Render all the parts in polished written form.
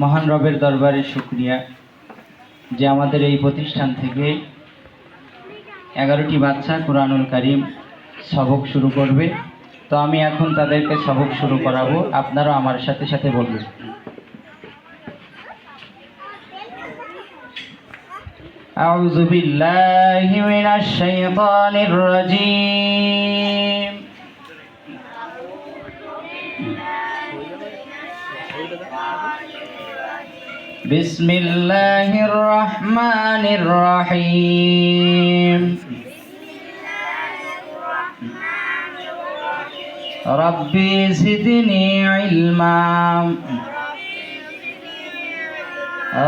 মহান রবের দরবারে শুকরিয়া যে আমাদের এই প্রতিষ্ঠান থেকে 11টি বাচ্চা কুরআনুল কারীম সবক শুরু করবে। তো আমি এখন তাদেরকে সবক শুরু করাবো, আপনারা আমার সাথে সাথে বলবেন। আউযু বিল্লাহি মিনাশ শাইতানির রাজীম। বিসমিল্লাহির রহমানির রহিম। রব্বি জিদনি ইলমা।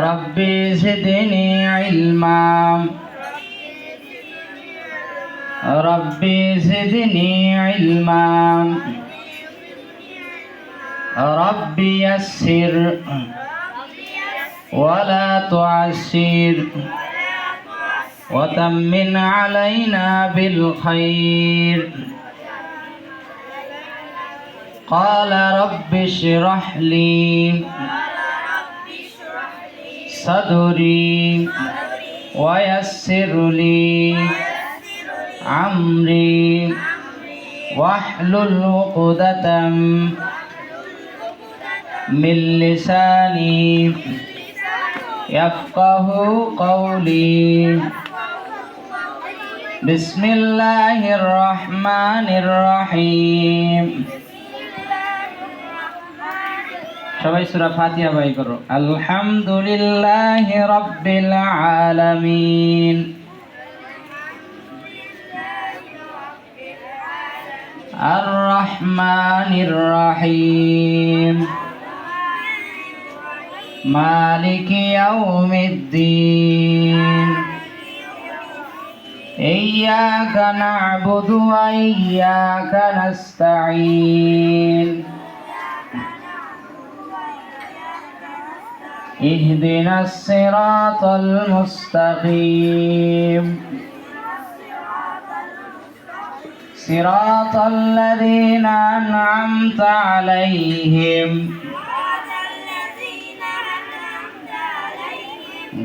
রব্বি জিদনি ইলমা। রব্বি জিদনি ইলমা। রব্বি ইয়াসসির ولا تعسر وتمن علينا بالخير. قال رب اشرح لي صدري ويسر لي أمري واحلل عقدة من لساني يفقه قولي. بسم الله الرحمن الرحيم. সবাই সূরা ফাতিহা বাই করো। আলহামদুলিল্লাহি রাব্বিল আলামিন। আর রহমানির রহিম। مالك يوم الدين. إياك نعبد وإياك نستعين. اهدنا الصراط المستقيم. صراط الذين أنعمت عليهم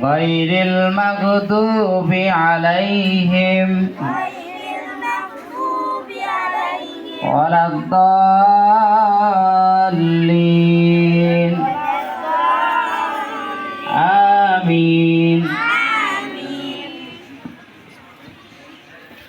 غير المغضوب عليهم ولا الضالين.